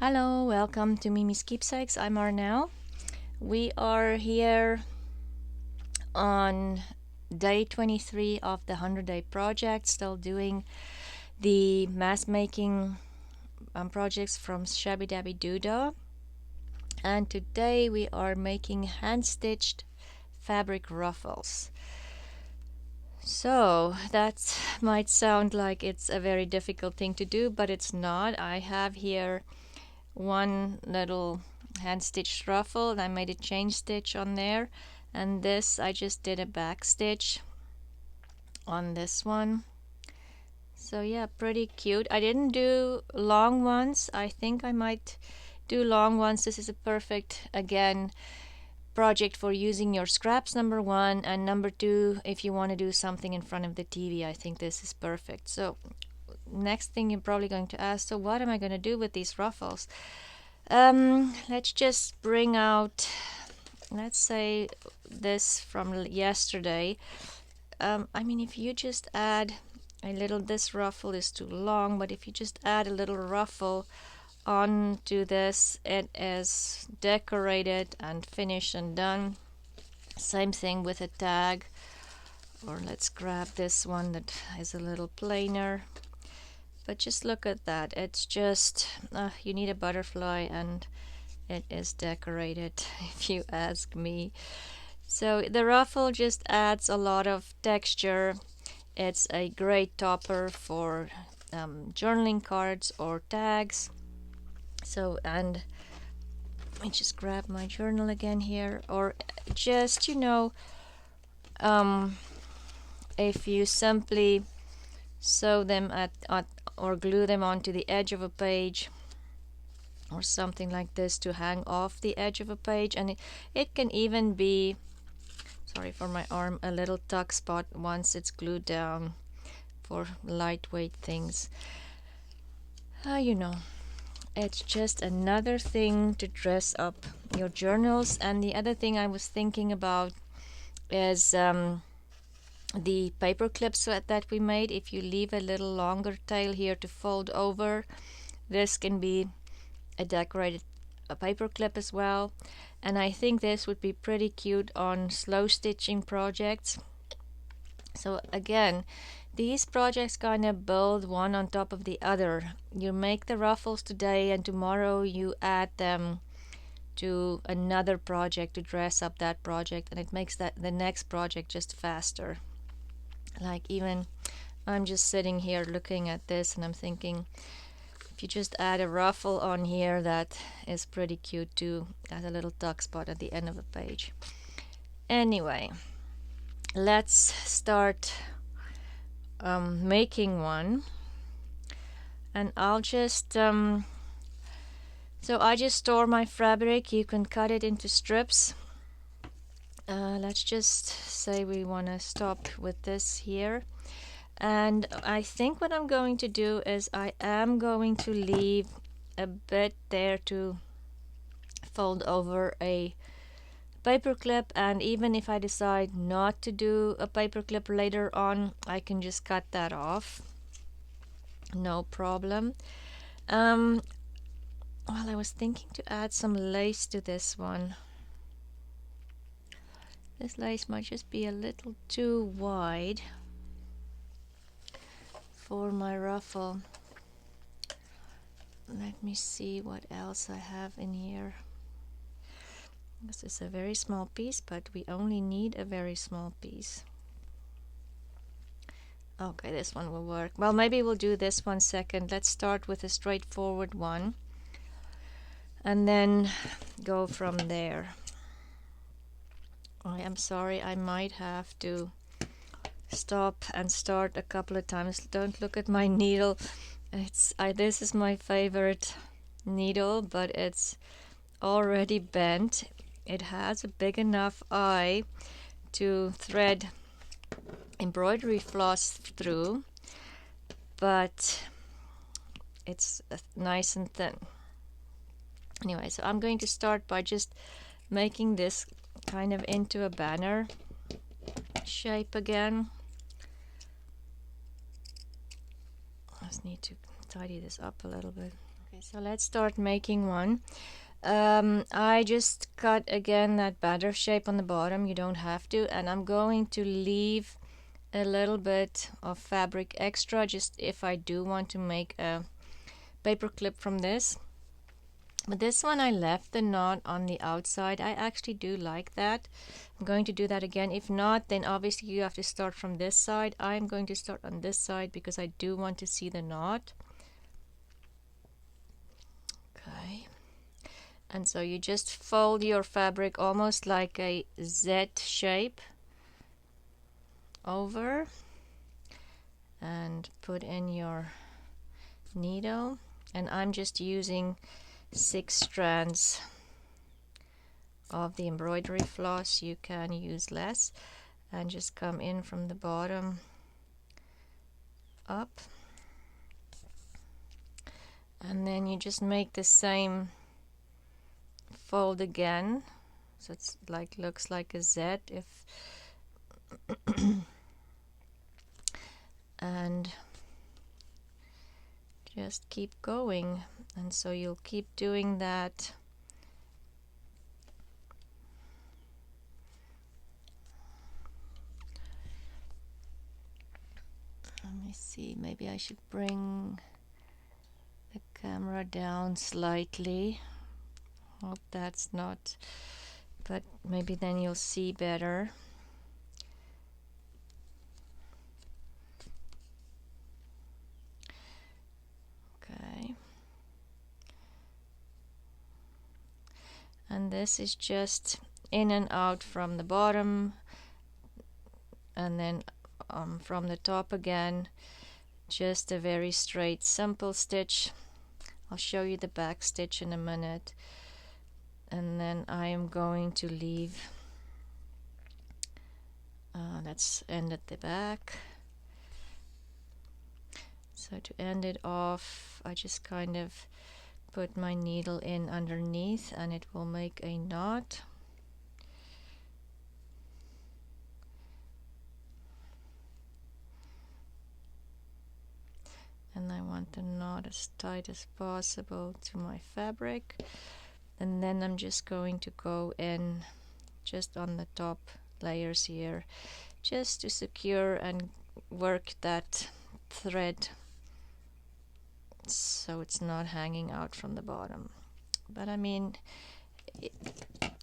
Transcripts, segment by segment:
Hello, welcome to Miemie's Keepsakes. I'm Arnell. We are here on day 23 of the 100-day project, still doing the mask making projects from Shabby Dabby Doodah. And today we are making hand-stitched fabric ruffles. So that might sound like it's a very difficult thing to do, but it's not. I have here one little hand stitched ruffle and I made a chain stitch on there, and this I just did a back stitch on this one. So yeah, pretty cute. I didn't do long ones. I think I might do long ones. This is a perfect, again, project for using your scraps, number one, and number two, if you want to do something in front of the TV, I think this is perfect. So next thing you're probably going to ask, so what am I going to do with these ruffles? Let's just bring out, let's say, this from yesterday. I mean, if you just add a little, this ruffle is too long, but if you just add a little ruffle onto this, it is decorated and finished and done. Same thing with a tag, or let's grab this one that is a little plainer. But just look at that. It's just, you need a butterfly and it is decorated, if you ask me. So the ruffle just adds a lot of texture. It's a great topper for journaling cards or tags. So, and let me just grab my journal again here. Or just, if you simply sew them at or glue them onto the edge of a page or something like this to hang off the edge of a page, and it can even be, sorry for my arm, a little tuck spot once it's glued down for lightweight things. It's just another thing to dress up your journals. And the other thing I was thinking about is the paper clips that we made. If you leave a little longer tail here to fold over, this can be a decorated paper clip as well. And I think this would be pretty cute on slow stitching projects. So again, these projects kind of build one on top of the other. You make the ruffles today and tomorrow you add them to another project to dress up that project, and it makes that the next project just faster. Like, even I'm just sitting here looking at this and I'm thinking, if you just add a ruffle on here, that is pretty cute too, as a little tuck spot at the end of the page. Anyway, let's start making one. And I'll just so I just store my fabric. You can cut it into strips. Let's just say we want to stop with this here. And I think what I'm going to do is I am going to leave a bit there to fold over a paper clip, and even if I decide not to do a paper clip later on, I can just cut that off, no problem. Well, I was thinking to add some lace to this one. This lace might just be a little too wide for my ruffle. Let me see what else I have in here. This is a very small piece, but we only need a very small piece. Okay, this one will work. Well, maybe we'll do this one second. Let's start with a straightforward one and then go from there. I am sorry, I might have to stop and start a couple of times. Don't look at my needle. This is my favorite needle, but it's already bent. It has a big enough eye to thread embroidery floss through, but it's nice and thin. Anyway, so I'm going to start by just making this kind of into a banner shape again. I just need to tidy this up a little bit. Okay, so let's start making one. I just cut again that batter shape on the bottom. You don't have to, and I'm going to leave a little bit of fabric extra just if I do want to make a paper clip from this. But this one I left the knot on the outside. I actually do like that. I'm going to do that again. If not, then obviously you have to start from this side. I'm going to start on this side because I do want to see the knot. Okay. And so you just fold your fabric almost like a Z shape over and put in your needle. And I'm just using 6 strands of the embroidery floss. You can use less, and just come in from the bottom up, and then you just make the same fold again, so it's like looks like a Z if and just keep going. And so you'll keep doing that. Let me see, maybe I should bring the camera down slightly. Hope that's not, but maybe then you'll see better. Okay. And this is just in and out from the bottom, and then from the top again, just a very straight simple stitch. I'll show you the back stitch in a minute, and then I am going to leave, let's end at the back. So to end it off, I just kind of put my needle in underneath and it will make a knot. And I want the knot as tight as possible to my fabric, and then I'm just going to go in just on the top layers here just to secure and work that thread so it's not hanging out from the bottom. But I mean,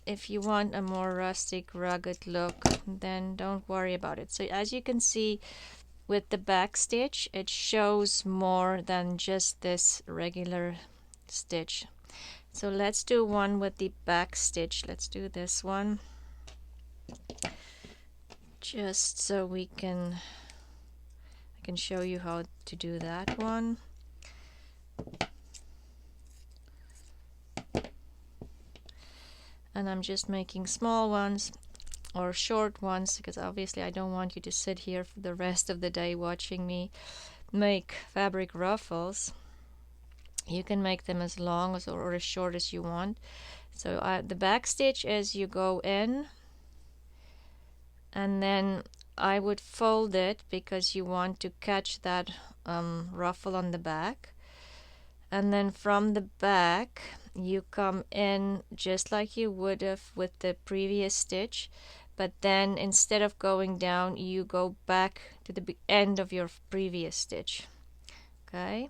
if you want a more rustic, rugged look, then don't worry about it. So as you can see, with the back stitch, it shows more than just this regular stitch. So let's do one with the back stitch. Let's do this one, just so I can show you how to do that one. And I'm just making small ones or short ones because obviously I don't want you to sit here for the rest of the day watching me make fabric ruffles. You can make them as long as or as short as you want. So the back stitch is you go in, and then I would fold it because you want to catch that ruffle on the back, and then from the back you come in just like you would have with the previous stitch, but then instead of going down you go back to the end of your previous stitch. Okay,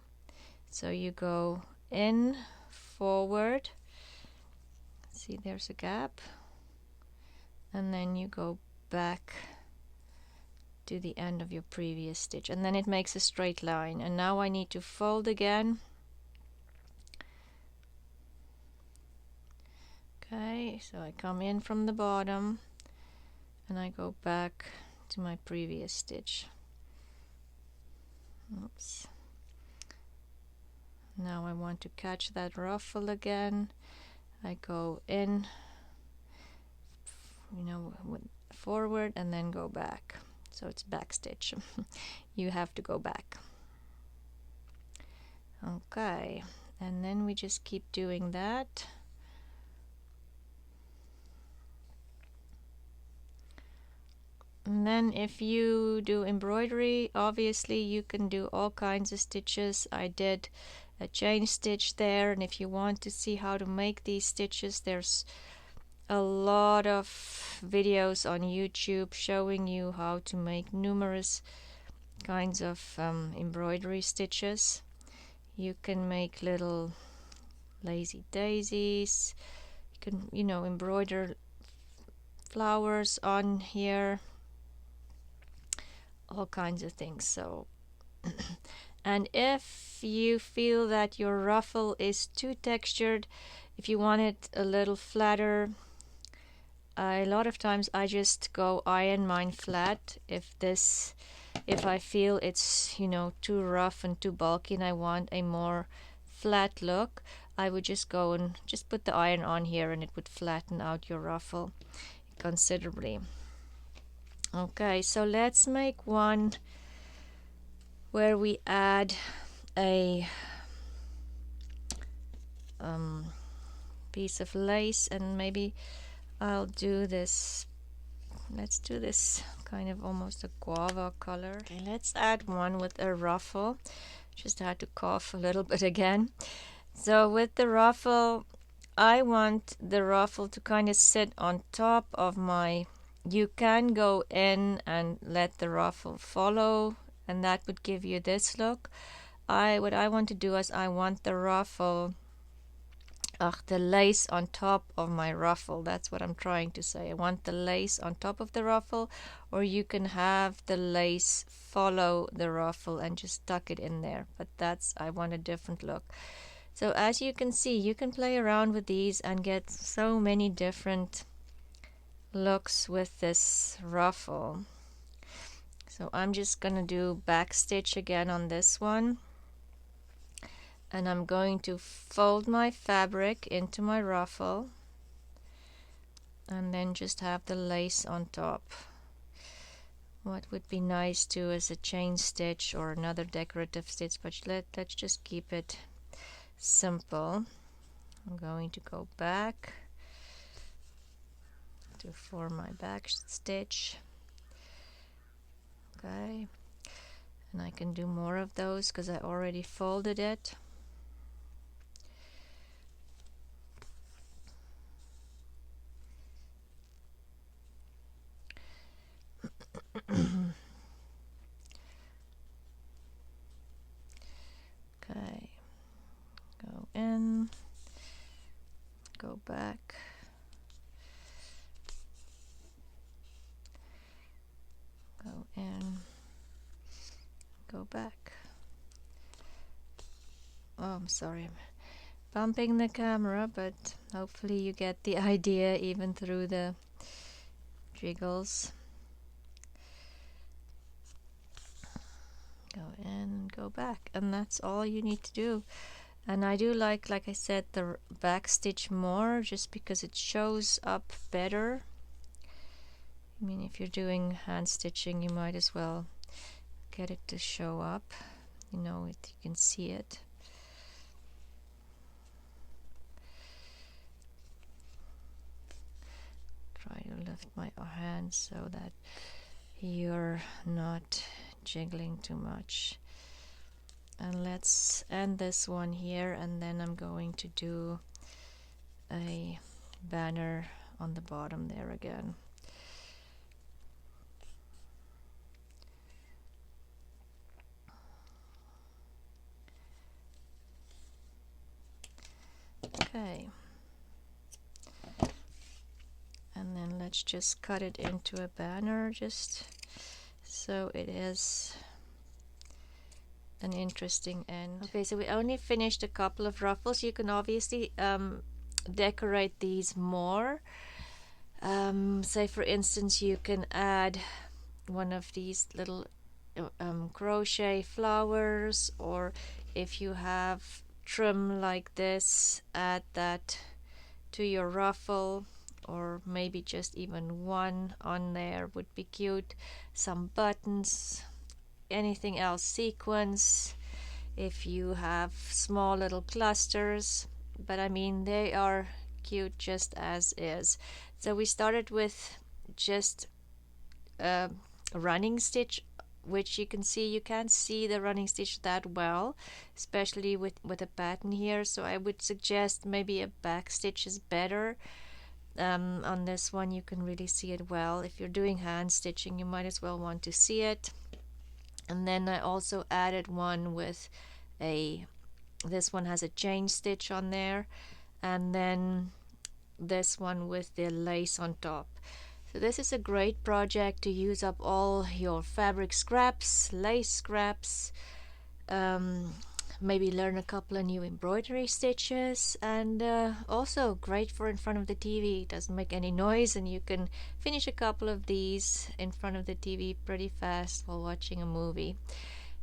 so you go in, forward, see there's a gap, and then you go back to the end of your previous stitch, and then it makes a straight line. And now I need to fold again. Okay, so I come in from the bottom and I go back to my previous stitch. Oops. Now I want to catch that ruffle again. I go in, forward and then go back. So it's back stitch. You have to go back. Okay, and then we just keep doing that. And then if you do embroidery, obviously you can do all kinds of stitches. I did a chain stitch there. And if you want to see how to make these stitches, there's a lot of videos on YouTube showing you how to make numerous kinds of embroidery stitches. You can make little lazy daisies, you can, you know, embroider flowers on here, all kinds of things. So and if you feel that your ruffle is too textured, if you want it a little flatter, a lot of times I just go iron mine flat. If I feel it's, you know, too rough and too bulky and I want a more flat look, I would just go and just put the iron on here and it would flatten out your ruffle considerably. Okay, so let's make one where we add a piece of lace, and maybe I'll do this. Let's do this kind of almost a guava color. Okay, let's add one with a ruffle. Just had to cough a little bit again. So with the ruffle, I want the ruffle to kind of sit on top of my, you can go in and let the ruffle follow, and that would give you this look. What I want to do is I want the ruffle, the lace on top of my ruffle. That's what I'm trying to say. I want the lace on top of the ruffle, or you can have the lace follow the ruffle and just tuck it in there. But I want a different look. So as you can see, you can play around with these and get so many different looks with this ruffle. So I'm just gonna do back stitch again on this one, and I'm going to fold my fabric into my ruffle and then just have the lace on top. What would be nice too is a chain stitch or another decorative stitch, but let's just keep it simple. I'm going to go back to form my back stitch. Okay, and I can do more of those because I already folded it. Okay, go in, go back, go in, go back. Oh, I'm sorry, I'm bumping the camera, but hopefully you get the idea even through the jiggles. Go in, go back, and that's all you need to do. And I do like I said, the back stitch more, just because it shows up better. I mean, if you're doing hand stitching, you might as well get it to show up. You know, you can see it. Try to lift my hand so that you're not jiggling too much. And let's end this one here, and then I'm going to do a banner on the bottom there again. Okay, and then let's just cut it into a banner, just so it is an interesting end. Okay, so we only finished a couple of ruffles. You can obviously decorate these more. Say for instance, you can add one of these little crochet flowers, or if you have trim like this, add that to your ruffle, or maybe just even one on there would be cute. Some buttons, anything else, sequins, if you have small little clusters, but I mean, they are cute just as is. So we started with just a running stitch which you can see, you can't see the running stitch that well, especially with a pattern here. So I would suggest maybe a back stitch is better. On this one you can really see it well. If you're doing hand stitching, you might as well want to see it. And then I also added one with this one has a chain stitch on there, and then this one with the lace on top. So this is a great project to use up all your fabric scraps, lace scraps, maybe learn a couple of new embroidery stitches, and also great for in front of the TV. It doesn't make any noise, and you can finish a couple of these in front of the TV pretty fast while watching a movie.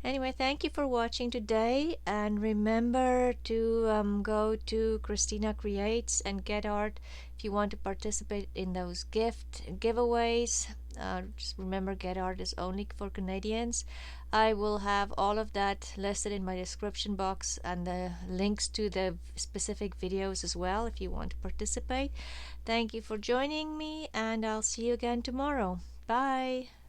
Anyway, thank you for watching today, and remember to go to Christina Creates and Get Art if you want to participate in those giveaways. Just remember, Get Art is only for Canadians. I will have all of that listed in my description box, and the links to the specific videos as well if you want to participate. Thank you for joining me, and I'll see you again tomorrow. Bye!